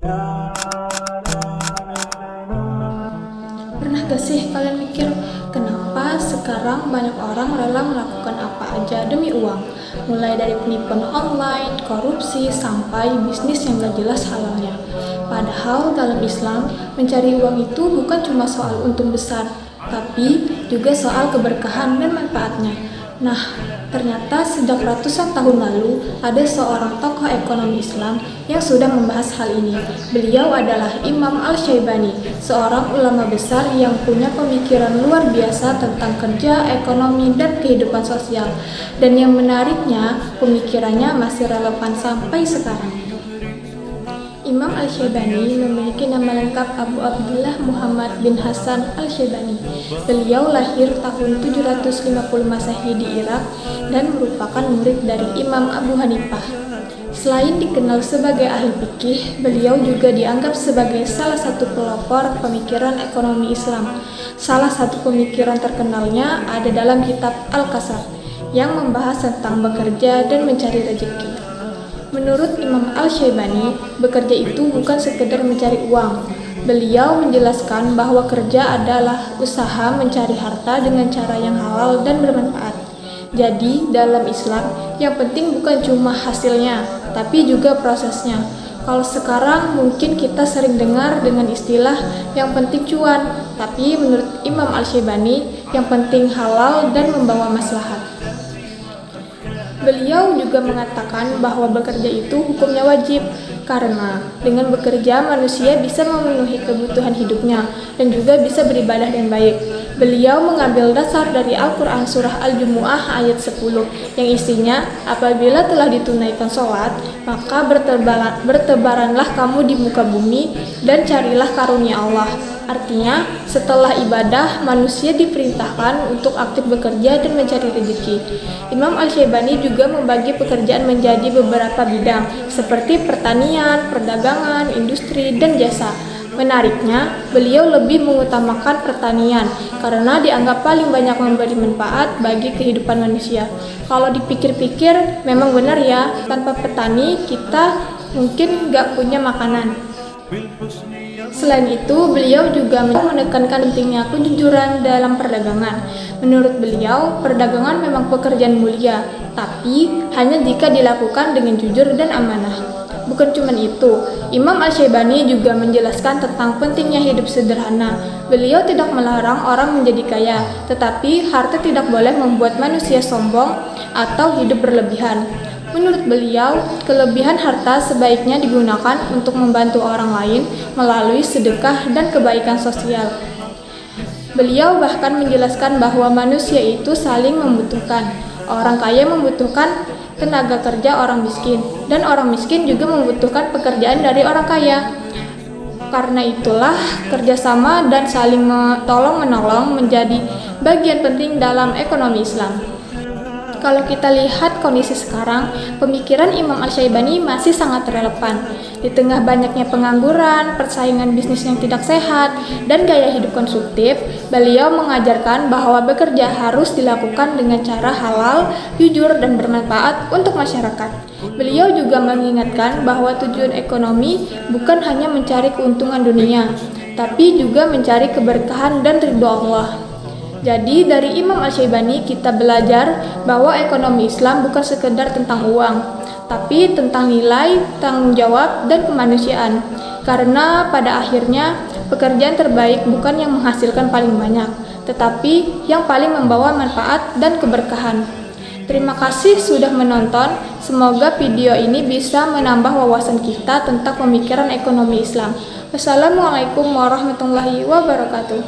Pernah gak sih kalian mikir, kenapa sekarang banyak orang rela melakukan apa aja demi uang? Mulai dari penipuan online, korupsi, sampai bisnis yang gak jelas halalnya. Padahal dalam Islam, mencari uang itu bukan cuma soal untung besar, tapi juga soal keberkahan dan manfaatnya. Nah, ternyata sejak ratusan tahun lalu ada seorang tokoh ekonomi Islam yang sudah membahas hal ini. Beliau adalah Imam Al-Syaibani, seorang ulama besar yang punya pemikiran luar biasa tentang kerja, ekonomi, dan kehidupan sosial. Dan yang menariknya, pemikirannya masih relevan sampai sekarang. Imam Al-Syaibani memiliki nama lengkap Abu Abdullah Muhammad bin Hasan Al-Syaibani. Beliau lahir tahun 750 Masehi di Irak dan merupakan murid dari Imam Abu Hanifah. Selain dikenal sebagai ahli fikih, beliau juga dianggap sebagai salah satu pelopor pemikiran ekonomi Islam. Salah satu pemikiran terkenalnya ada dalam kitab Al-Kasab yang membahas tentang bekerja dan mencari rezeki. Menurut Imam Al-Syaibani, bekerja itu bukan sekedar mencari uang. Beliau menjelaskan bahwa kerja adalah usaha mencari harta dengan cara yang halal dan bermanfaat. Jadi, dalam Islam, yang penting bukan cuma hasilnya, tapi juga prosesnya. Kalau sekarang mungkin kita sering dengar dengan istilah yang penting cuan, tapi menurut Imam Al-Syaibani, yang penting halal dan membawa maslahat. Beliau juga mengatakan bahwa bekerja itu hukumnya wajib, karena dengan bekerja manusia bisa memenuhi kebutuhan hidupnya dan juga bisa beribadah dengan baik. Beliau mengambil dasar dari Al-Quran Surah Al-Jumu'ah ayat 10 yang isinya, apabila telah ditunaikan sholat, maka bertebaranlah kamu di muka bumi dan carilah karunia Allah. Artinya, setelah ibadah, manusia diperintahkan untuk aktif bekerja dan mencari rezeki. Imam Al-Syaibani juga membagi pekerjaan menjadi beberapa bidang, seperti pertanian, perdagangan, industri, dan jasa. Menariknya, beliau lebih mengutamakan pertanian, karena dianggap paling banyak memberi manfaat bagi kehidupan manusia. Kalau dipikir-pikir, memang benar ya, tanpa petani kita mungkin nggak punya makanan. Selain itu, beliau juga menekankan pentingnya kejujuran dalam perdagangan. Menurut beliau, perdagangan memang pekerjaan mulia, tapi hanya jika dilakukan dengan jujur dan amanah. Bukan cuma itu, Imam Al-Syaibani juga menjelaskan tentang pentingnya hidup sederhana. Beliau tidak melarang orang menjadi kaya, tetapi harta tidak boleh membuat manusia sombong atau hidup berlebihan. Menurut beliau, kelebihan harta sebaiknya digunakan untuk membantu orang lain melalui sedekah dan kebaikan sosial. Beliau bahkan menjelaskan bahwa manusia itu saling membutuhkan. Orang kaya membutuhkan tenaga kerja orang miskin, dan orang miskin juga membutuhkan pekerjaan dari orang kaya. Karena itulah, kerjasama dan saling tolong-menolong menjadi bagian penting dalam ekonomi Islam. Kalau kita lihat kondisi sekarang, pemikiran Imam Al-Syaibani masih sangat relevan. Di tengah banyaknya pengangguran, persaingan bisnis yang tidak sehat, dan gaya hidup konsumtif, beliau mengajarkan bahwa bekerja harus dilakukan dengan cara halal, jujur, dan bermanfaat untuk masyarakat. Beliau juga mengingatkan bahwa tujuan ekonomi bukan hanya mencari keuntungan dunia, tapi juga mencari keberkahan dan ridho Allah. Jadi dari Imam Al-Syaibani kita belajar bahwa ekonomi Islam bukan sekedar tentang uang, tapi tentang nilai, tanggung jawab, dan kemanusiaan. Karena pada akhirnya pekerjaan terbaik bukan yang menghasilkan paling banyak, tetapi yang paling membawa manfaat dan keberkahan. Terima kasih sudah menonton. Semoga video ini bisa menambah wawasan kita tentang pemikiran ekonomi Islam. Wassalamualaikum warahmatullahi wabarakatuh.